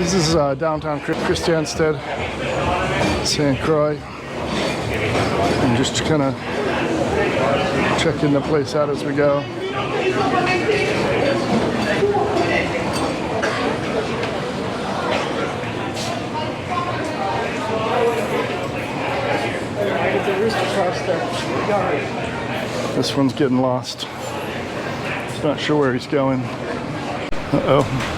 This is downtown Christiansted, St. Croix. I'm just kind of checking the place out as we go. This one's getting lost. He's not sure where he's going. Uh-oh.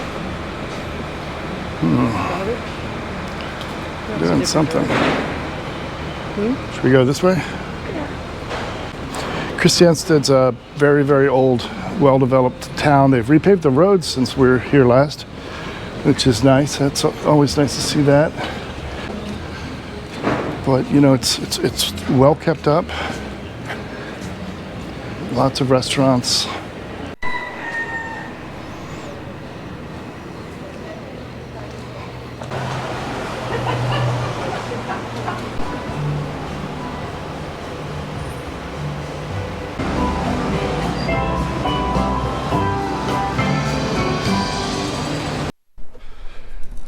Doing something. Should we go this way? Christiansted's a very, very old, well-developed town. They've repaved the roads since we were here last, which is nice. That's always nice to see that. But you know, it's well kept up. Lots of restaurants.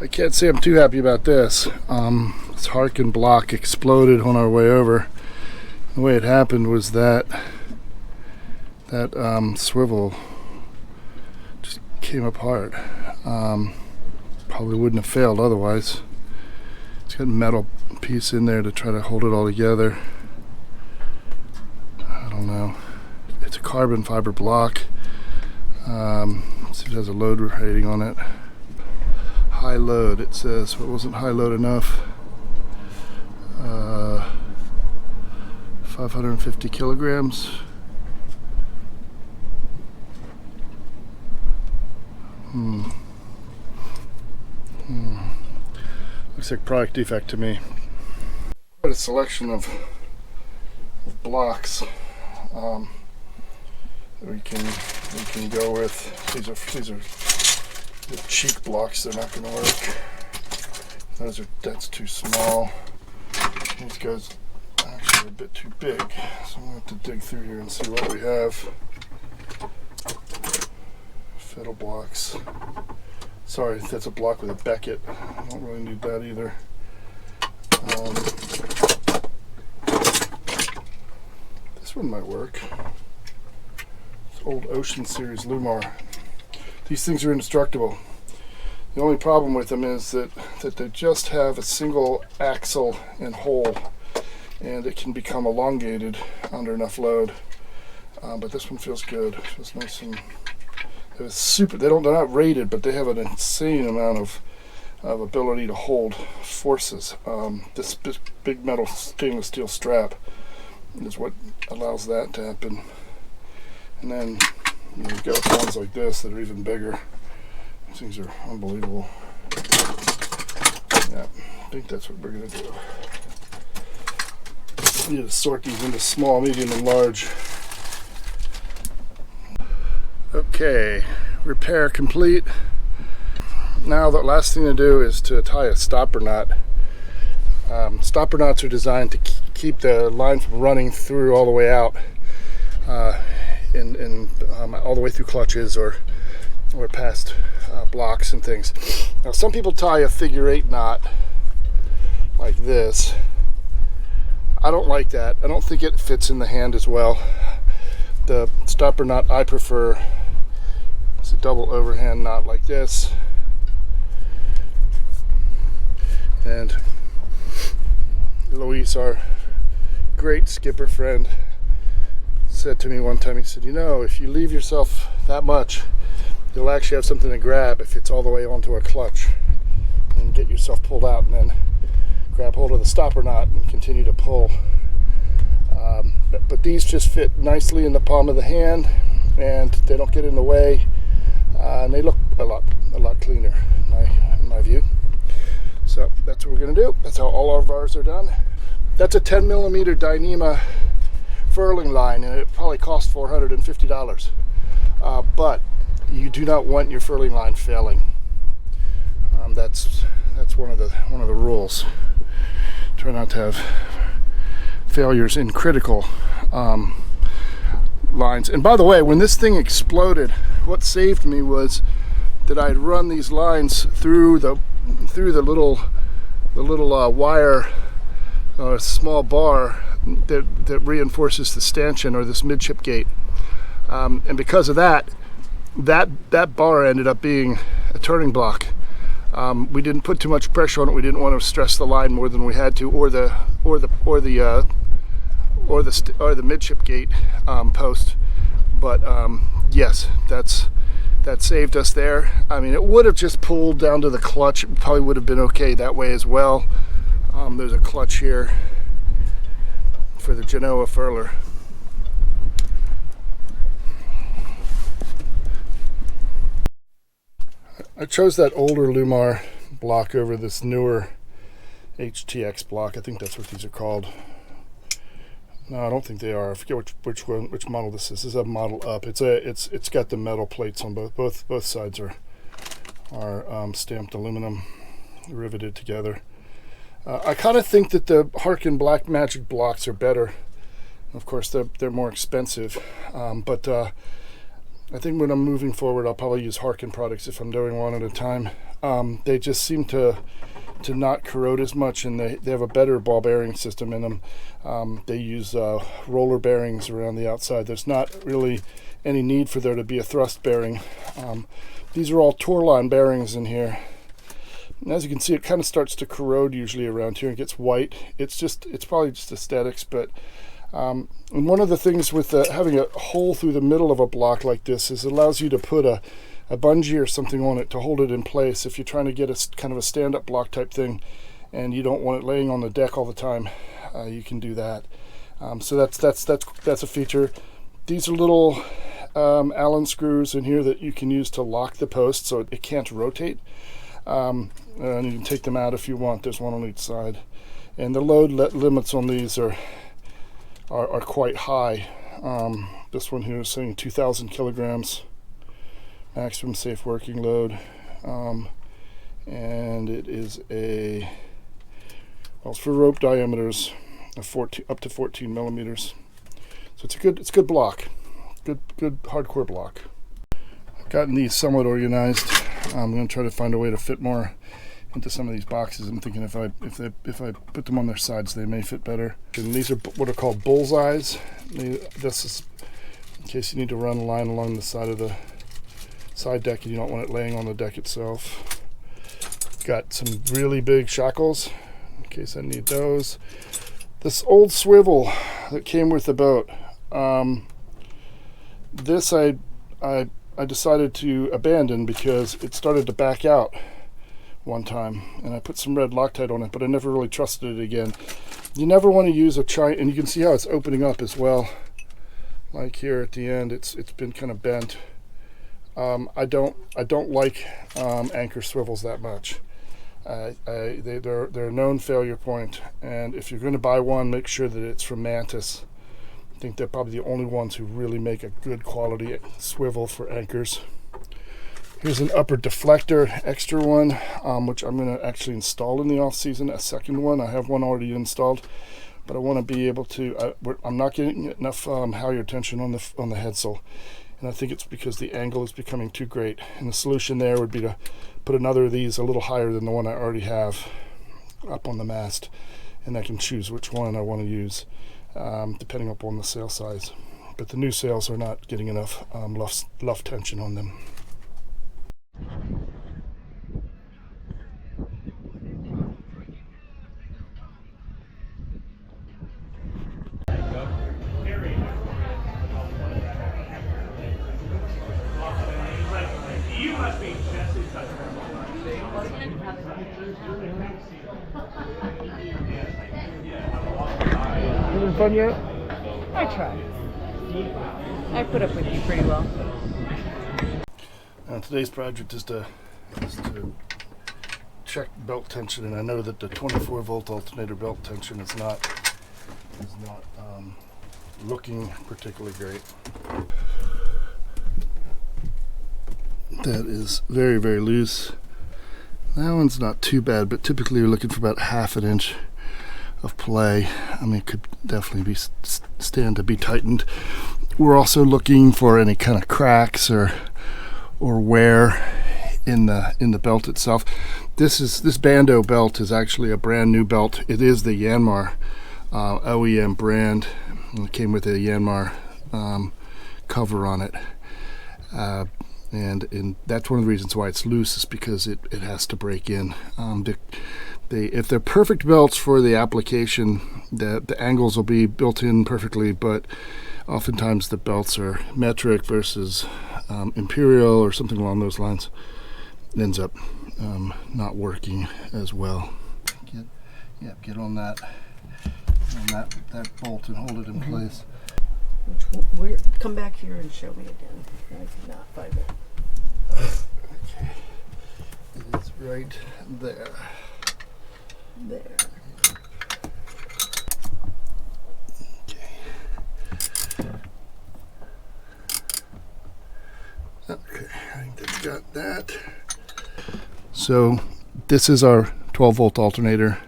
I can't say I'm too happy about this. This Harkin block exploded on our way over. The way it happened was that swivel just came apart. Probably wouldn't have failed otherwise. It's got a metal piece in there to try to hold it all together. I don't know. It's a carbon fiber block. Let's see if it has a load rating on it. High load, it says, but it wasn't high load enough. 550 kilograms. Looks like product defect to me. Quite a selection of blocks that we can go with. These are the cheek blocks. They're not going to work. That's too small. These guys actually are a bit too big, so I'm going to have to dig through here and see what we have. Fiddle blocks. Sorry, that's a block with a becket. I don't really need that either. This one might work. It's old Ocean Series Lumar. These things are indestructible. The only problem with them is that they just have a single axle and hole, and it can become elongated under enough load. But this one feels good. It feels nice and they're not rated, but they have an insane amount of ability to hold forces. This big metal stainless steel strap is what allows that to happen. And then you've got ones like this that are even bigger. These things are unbelievable. Yeah, I think that's what we're going to do. We need to sort these into small, medium, and large. Okay, repair complete. Now the last thing to do is to tie a stopper knot. Stopper knots are designed to keep the line from running through all the way out, all the way through clutches or past blocks and things. Now some people tie a figure 8 knot like this. I don't like that. I don't think it fits in the hand as well. The stopper knot I prefer is a double overhand knot like this. And Luis, our great skipper friend, said to me one time, he said, you know, if you leave yourself that much, you'll actually have something to grab if it's all the way onto a clutch, and get yourself pulled out and then grab hold of the stopper knot and continue to pull. But these just fit nicely in the palm of the hand, and they don't get in the way, and they look a lot cleaner in my view. So that's what we're going to do. That's how all of ours are done. That's a 10 millimeter Dyneema furling line, and it probably cost $450. But you do not want your furling line failing. That's one of the rules. Try not to have failures in critical lines. And by the way, when this thing exploded, what saved me was that I'd run these lines through the through the little wire, small bar that reinforces the stanchion or this midship gate, and because of that bar ended up being a turning block. We didn't put too much pressure on it. We didn't want to stress the line more than we had to, or the midship gate post. But yes, that saved us there. I mean, it would have just pulled down to the clutch. It probably would have been okay that way as well. There's a clutch here for the Genoa furler. I chose that older Lumar block over this newer HTX block. I think that's what these are called. No, I don't think they are. I forget which model this is. This is a model up. It's got the metal plates on both sides are stamped aluminum, riveted together. I kind of think that the Harken Black Magic blocks are better. Of course, they're more expensive, but I think when I'm moving forward, I'll probably use Harken products if I'm doing one at a time. They just seem to not corrode as much, and they have a better ball bearing system in them. They use roller bearings around the outside. There's not really any need for there to be a thrust bearing. These are all Torline bearings in here. And as you can see, it kind of starts to corrode usually around here and gets white. It's probably just aesthetics, but and one of the things with having a hole through the middle of a block like this is it allows you to put a bungee or something on it to hold it in place if you're trying to get a kind of a stand-up block type thing and you don't want it laying on the deck all the time. You can do that. So that's a feature. These are little Allen screws in here that you can use to lock the post so it can't rotate, and you can take them out if you want. There's one on each side, and the load limits on these are quite high. This one here is saying 2,000 kilograms maximum safe working load, and it is it's for rope diameters of up to 14 millimeters. So it's a good block, good hardcore block. I've gotten these somewhat organized. I'm going to try to find a way to fit more into some of these boxes. I'm thinking if I put them on their sides, they may fit better. And these are what are called bullseyes. This is in case you need to run a line along the side of the side deck and you don't want it laying on the deck itself. Got some really big shackles in case I need those. This old swivel that came with the boat. This I decided to abandon because it started to back out one time, and I put some red Loctite on it, but I never really trusted it again. You never want to use a China, and you can see how it's opening up as well. Like here at the end, it's been kind of bent. I don't like anchor swivels that much. They're a known failure point, and if you're going to buy one, make sure that it's from Mantis. I think they're probably the only ones who really make a good quality swivel for anchors. Here's an upper deflector, extra one, which I'm going to actually install in the off season. A second one. I have one already installed, but I want to be able to. I'm not getting enough halyard tension on the headsail, and I think it's because the angle is becoming too great. And the solution there would be to put another of these a little higher than the one I already have up on the mast, and I can choose which one I want to use depending upon the sail size. But the new sails are not getting enough luff tension on them. Having fun yet? I try. I put up with you pretty well. Today's project is to check belt tension, and I know that the 24 volt alternator belt tension is not looking particularly great. That is very, very loose. That one's not too bad, but typically you're looking for about half an inch of play. I mean, it could definitely stand to be tightened. We're also looking for any kind of cracks or wear in the belt itself. This Bando belt is actually a brand new belt. It is the Yanmar OEM brand. It came with a Yanmar cover on it, and that's one of the reasons why it's loose, is because it has to break in. If they're perfect belts for the application, the angles will be built in perfectly, but oftentimes the belts are metric versus imperial or something along those lines. It ends up not working as well. Get on that bolt and hold it in place. Come back here and show me again. I cannot find it. Okay, it is right there. There. Okay, I think they've got that. So this is our 12-volt alternator,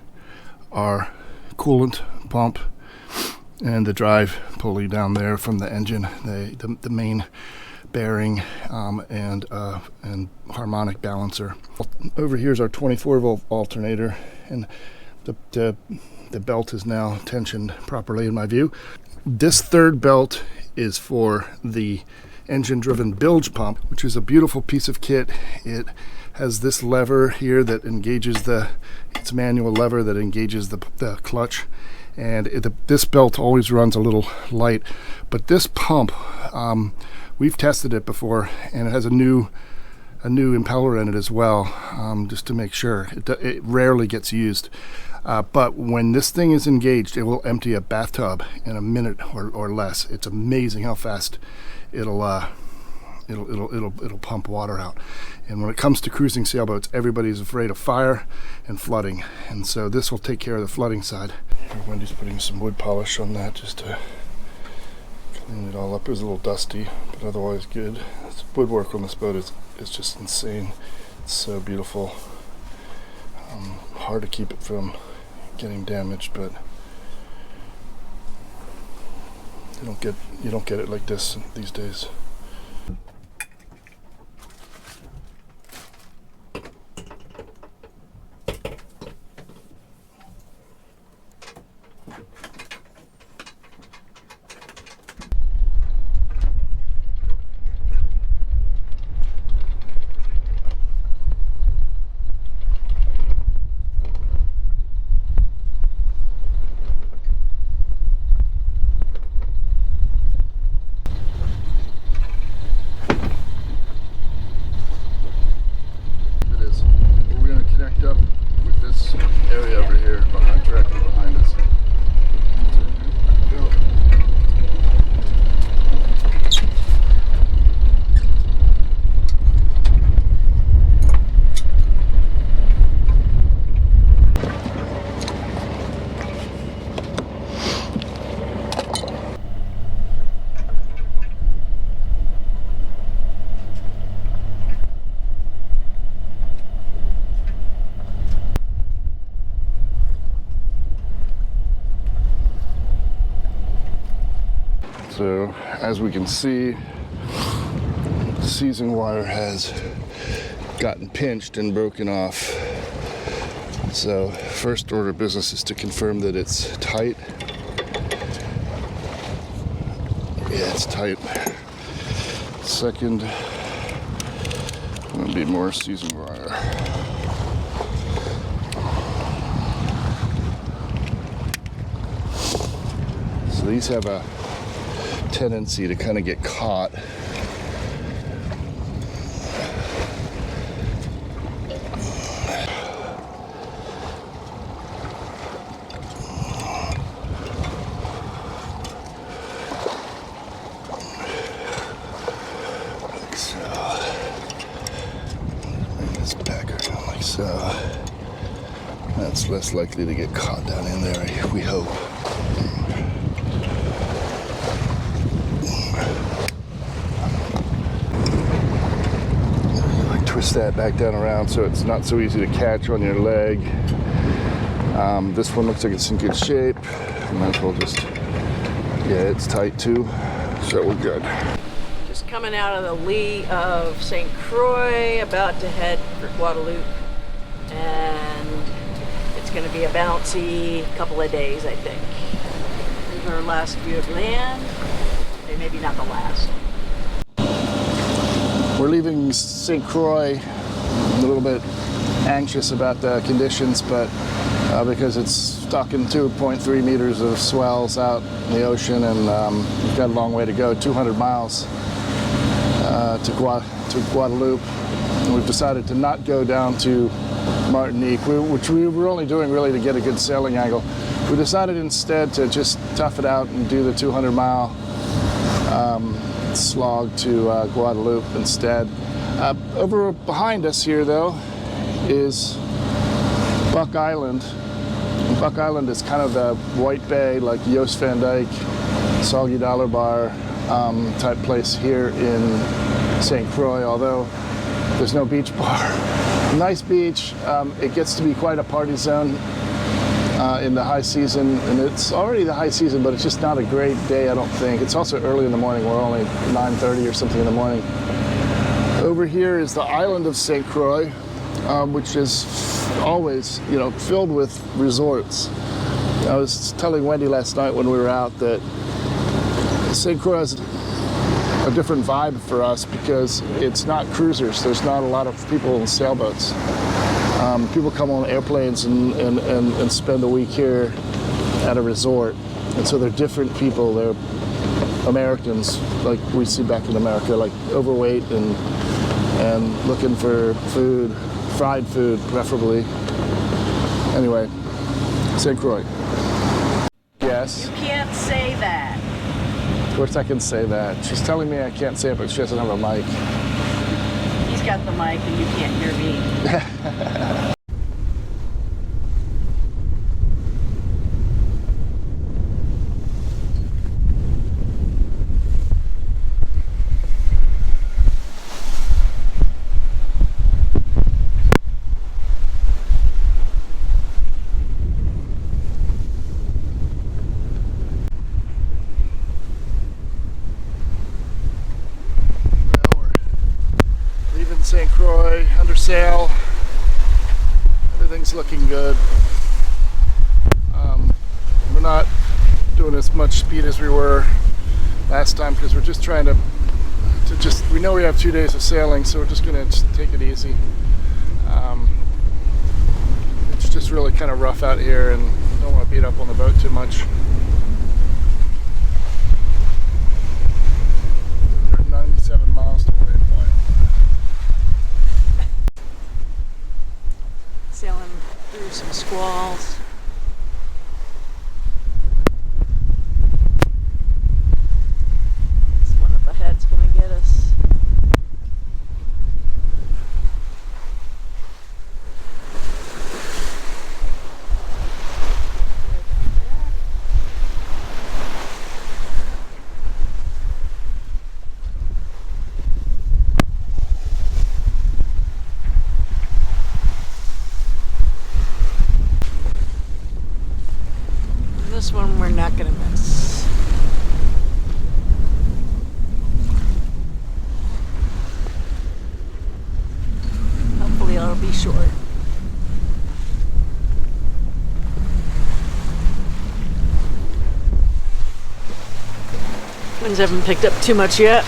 our coolant pump, and the drive pulley down there from the engine, the main bearing, and harmonic balancer. Over here is our 24-volt alternator, and the belt is now tensioned properly in my view. This third belt is for the engine-driven bilge pump, which is a beautiful piece of kit. It has this lever here that engages it's a manual lever that engages the clutch, and this belt always runs a little light. But this pump, we've tested it before, and it has a new impeller in it as well, just to make sure. It rarely gets used, but when this thing is engaged, it will empty a bathtub in a minute or less. It's amazing how fast it'll pump water out. And when it comes to cruising sailboats, everybody's afraid of fire and flooding, and so this will take care of the flooding side. Here, Wendy's putting some wood polish on that just to clean it all up. It was a little dusty, but otherwise good. This woodwork on this boat is just insane. It's so beautiful. Hard to keep it from getting damaged, but you don't get it like this these days. Up with this area over here directly behind us. So as we can see, the seizing wire has gotten pinched and broken off. So first order of business is to confirm that it's tight. Yeah, it's tight. Second, there'll be more seizing wire. So these have a tendency to kind of get caught. Like so. Bring this back around like so. That's less likely to get caught down in there, we hope. Twist that back down around so it's not so easy to catch on your leg. This one looks like it's in good shape. Might as well just, yeah, it's tight too, so we're good. Just coming out of the lee of St. Croix, about to head for Guadeloupe, and it's going to be a bouncy couple of days, I think. This is our last view of land. Okay, maybe not the last. We're leaving St. Croix, a little bit anxious about the conditions, but because it's stuck in 2.3 meters of swells out in the ocean, and we've got a long way to go, 200 miles to Guadeloupe. And we've decided to not go down to Martinique, which we were only doing really to get a good sailing angle. We decided instead to just tough it out and do the 200-mile slog to Guadeloupe instead. Over behind us here, though, is Buck Island. And Buck Island is kind of the White Bay, like Joost van Dyke, Soggy Dollar Bar type place here in St. Croix, although there's no beach bar. Nice beach. It gets to be quite a party zone in the high season, and it's already the high season, but it's just not a great day, I don't think. It's also early in the morning. We're only 9:30 or something in the morning. Over here is the island of St. Croix, which is always, filled with resorts. I was telling Wendy last night when we were out that St. Croix is a different vibe for us because it's not cruisers. There's not a lot of people in sailboats. People come on airplanes and spend a week here at a resort. And so they're different people. They're Americans, like we see back in America, like overweight and looking for food, fried food preferably. Anyway, St. Croix. Yes? You can't say that. Of course I can say that. She's telling me I can't say it, but she doesn't have a mic. He's got the mic and you can't hear me. St. Croix, under sail. Everything's looking good. We're not doing as much speed as we were last time because we're just trying to we know we have 2 days of sailing, so we're just going to take it easy. It's just really kind of rough out here and don't want to beat up on the boat too much. 197 miles to waypoint. Sailing through some squalls. This one up ahead's gonna get us. This one we're not gonna miss. Hopefully it'll be short. Winds haven't picked up too much yet.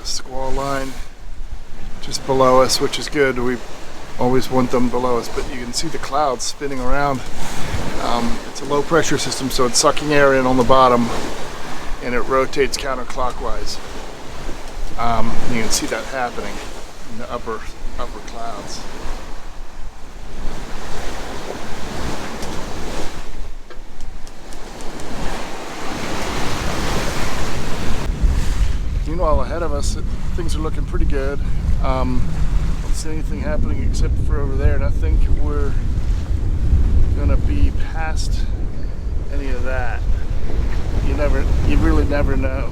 Squall line just below us, which is good. We always want them below us, but you can see the clouds spinning around. It's a low pressure system, so it's sucking air in on the bottom and it rotates counterclockwise. You can see that happening in the upper clouds. Meanwhile, ahead of us, things are looking pretty good. Don't see anything happening except for over there, and I think we're gonna be past any of that. You really never know.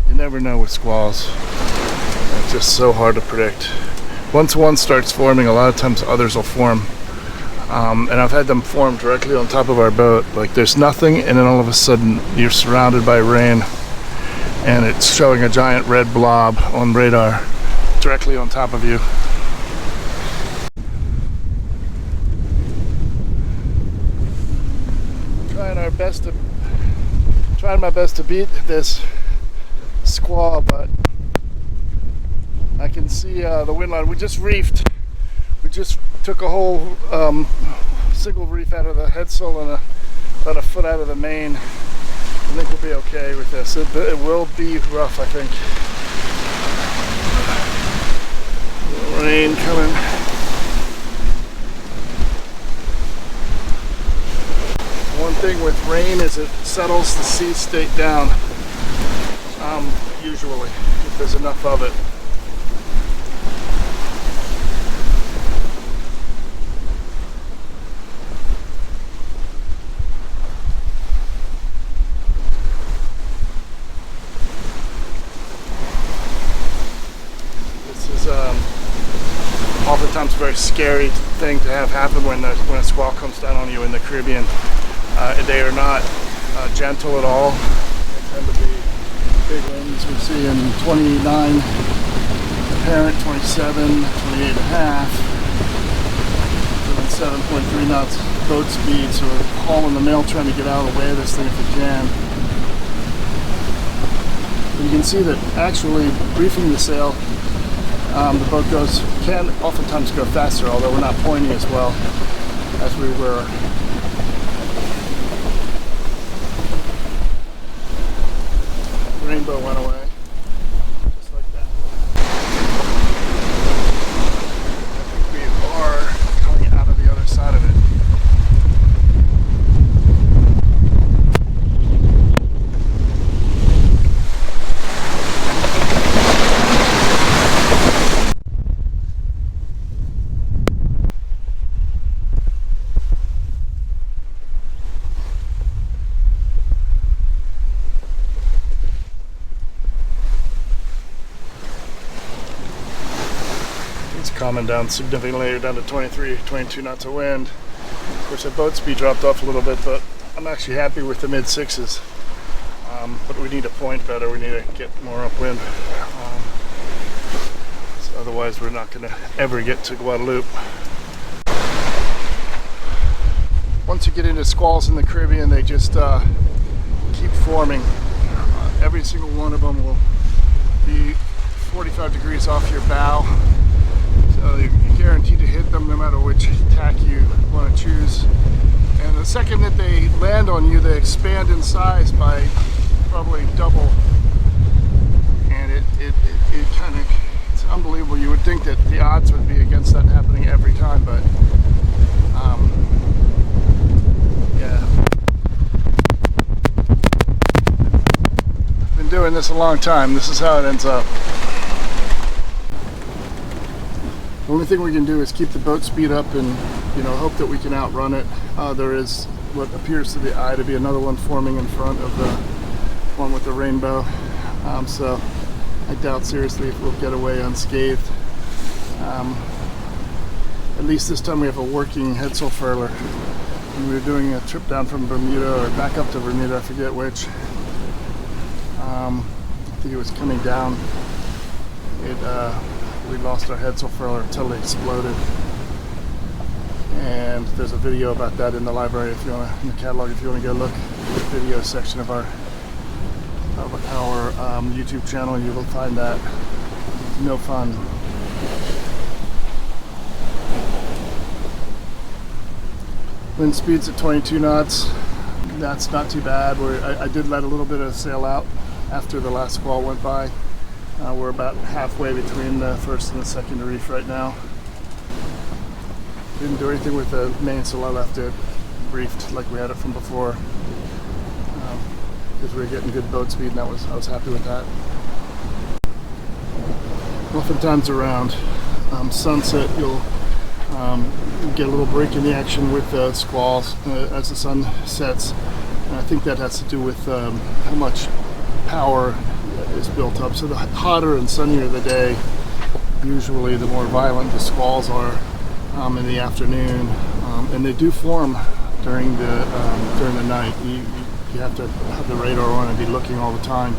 You never know with squalls. It's just so hard to predict. Once one starts forming, a lot of times others will form. And I've had them form directly on top of our boat. Like there's nothing, and then all of a sudden you're surrounded by rain, and it's showing a giant red blob on radar directly on top of you. Trying my best to beat this squall, but I can see the wind line. We just reefed. We just took a whole single reef out of the headsail and about a foot out of the main. I think we'll be okay with this. It will be rough, I think. Rain coming. One thing with rain is it settles the sea state down, usually, if there's enough of it. This is oftentimes a very scary thing to have happen when a squall comes down on you in the Caribbean. They are not gentle at all. They tend to be big winds. We see in 29 apparent, 27, 28 and a half, 7.3 knots boat speed. So we're hauling the mail, trying to get out of the way of this thing if we can. And you can see that actually briefing the sail, the boat can oftentimes go faster, although we're not pointing as well as we were. Rainbow went away, just like that. I think we are coming out of the other side of it. Calming down significantly, down to 23, 22 knots of wind. Of course, our boat speed dropped off a little bit, but I'm actually happy with the mid sixes. But we need to point better. We need to get more upwind. So otherwise, we're not going to ever get to Guadeloupe. Once you get into squalls in the Caribbean, they just keep forming. Every single one of them will be 45 degrees off your bow. So you're guaranteed to hit them no matter which tack you want to choose. And the second that they land on you, they expand in size by probably double. And it kind of, it's unbelievable. You would think that the odds would be against that happening every time, but yeah. I've been doing this a long time. This is how it ends up. The only thing we can do is keep the boat speed up and, hope that we can outrun it. There is what appears to the eye to be another one forming in front of the one with the rainbow. So I doubt seriously if we'll get away unscathed. At least this time we have a working headsail furler. When we were doing a trip down from Bermuda or back up to Bermuda, I forget which. I think it was coming down. We lost our headsail furler, it totally exploded. And there's a video about that in the library if you want to, in the catalog, if you want to go look at the video section of our YouTube channel, you will find that. No fun. Wind speed's at 22 knots. That's not too bad. I did let a little bit of sail out after the last squall went by. We're about halfway between the first and the second reef right now. Didn't do anything with the mainsail. I left it briefed like we had it from before, because we were getting good boat speed, and I was happy with that. Oftentimes around sunset, you'll We get a little break in the action with squalls as the sun sets. And I think that has to do with how much power is built up. So the hotter and sunnier the day, usually the more violent the squalls are in the afternoon, and they do form during the night. You have to have the radar on and be looking all the time.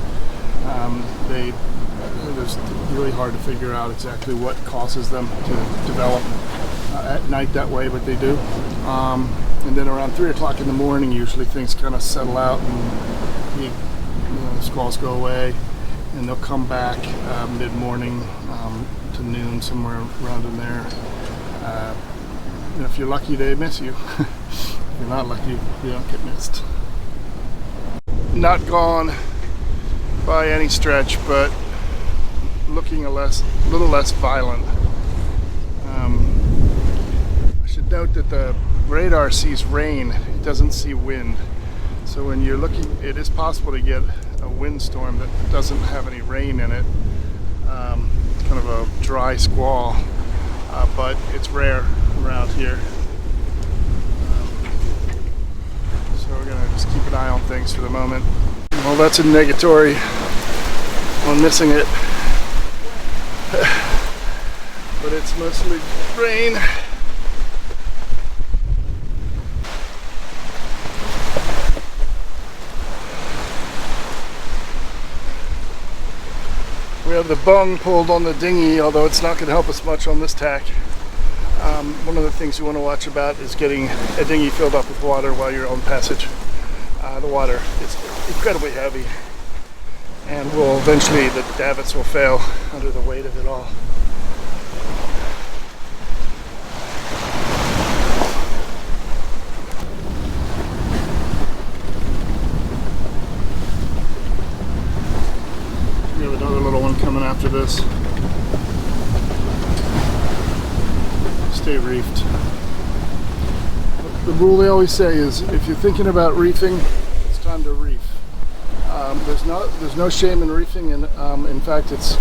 It's really hard to figure out exactly what causes them to develop at night that way, but they do. And then around 3 o'clock in the morning, usually things kind of settle out, and the squalls go away, and they'll come back mid-morning to noon, somewhere around in there. And if you're lucky, they miss you. If you're not lucky, you don't get missed. Not gone by any stretch, but looking a little less violent. I should note that the radar sees rain, it doesn't see wind. So when you're looking, it is possible to get a windstorm that doesn't have any rain in it. It's kind of a dry squall, but it's rare around here. So we're gonna just keep an eye on things for the moment. Well, that's a negatory on missing it. But it's mostly rain. We have the bung pulled on the dinghy, although it's not going to help us much on this tack. One of the things you want to watch about is getting a dinghy filled up with water while you're on passage. The water is incredibly heavy, and eventually the davits will fail under the weight of it all. We have another little one coming after this. Stay reefed. The rule they always say is, if you're thinking about reefing, it's time to reef. There's no shame in reefing, and in fact, it's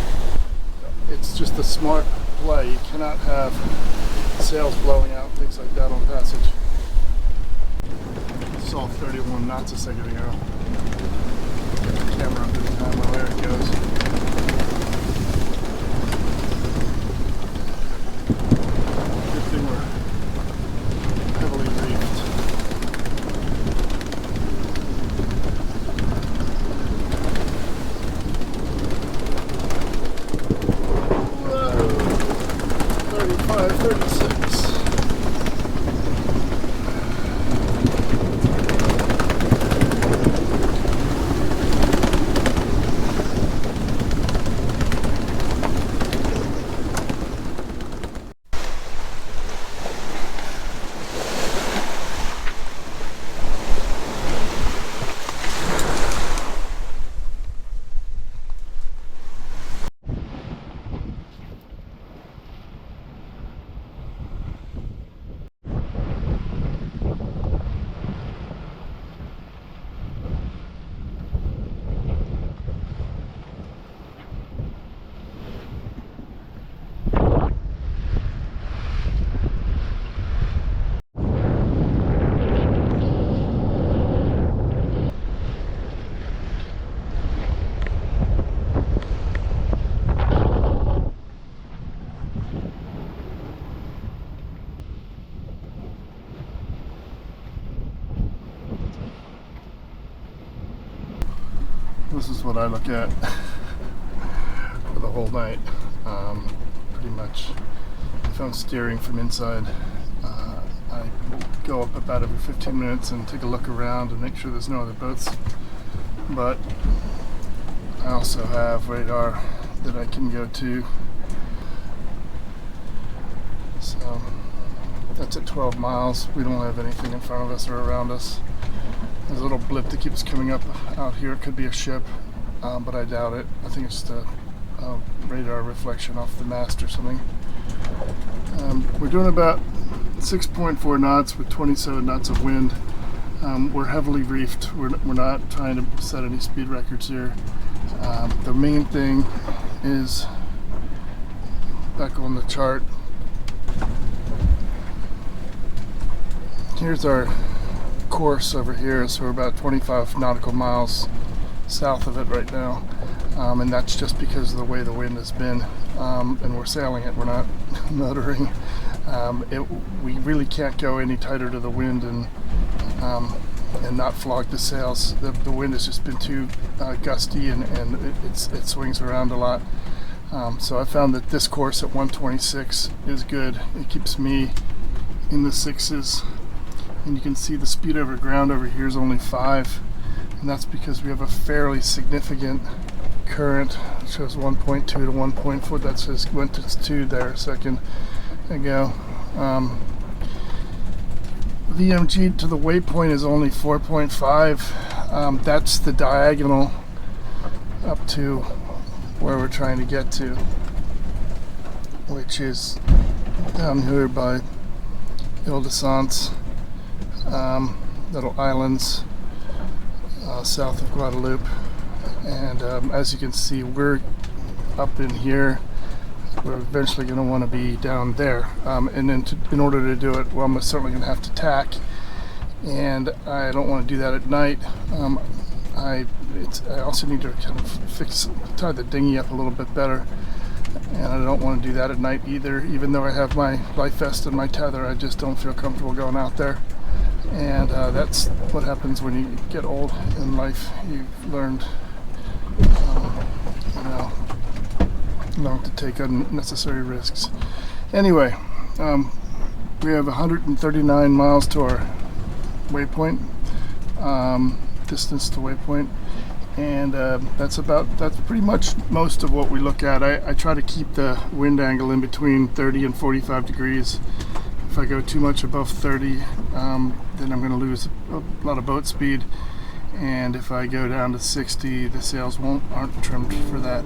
just a smart play. You cannot have sails blowing out, things like that on passage. Saw 31 knots a second ago. Get the camera up every time. Well, there it goes. Good thing we're heavily reefed. Whoa. 35, 36. This is what I look at for the whole night. Pretty much, if I'm steering from inside, I go up about every 15 minutes and take a look around and make sure there's no other boats. But I also have radar that I can go to. So that's at 12 miles. We don't have anything in front of us or around us. There's a little blip that keeps coming up out here. It could be a ship, but I doubt it. I think it's just a radar reflection off the mast or something. We're doing about 6.4 knots with 27 knots of wind. We're heavily reefed. We're not trying to set any speed records here. The main thing is, back on the chart, here's our course over here. So we're about 25 nautical miles south of it right now, and that's just because of the way the wind has been, and we're sailing it, we're not motoring. We really can't go any tighter to the wind and not flog the sails. The wind has just been too gusty, and it swings around a lot. So I found that this course at 126 is good. It keeps me in the 6s, and you can see the speed over ground over here is only 5, and that's because we have a fairly significant current. It shows 1.2 to 1.4. That says went to 2 there a second ago. VMG to the waypoint is only 4.5. That's the diagonal up to where we're trying to get to, which is down here by Ile-de-France, little islands south of Guadeloupe. And as you can see, we're up in here. We're eventually going to want to be down there, and then in order to do it, well, I'm certainly going to have to tack, and I don't want to do that at night. I also need to kind of tie the dinghy up a little bit better, and I don't want to do that at night either. Even though I have my life vest and my tether, I just don't feel comfortable going out there, and that's what happens when you get old in life. You've learned, learn to take unnecessary risks. Anyway, we have 139 miles to our waypoint, distance to waypoint, and that's pretty much most of what we look at. I try to keep the wind angle in between 30 and 45 degrees. If I go too much above 30, then I'm going to lose a lot of boat speed, and if I go down to 60, the sails aren't trimmed for that.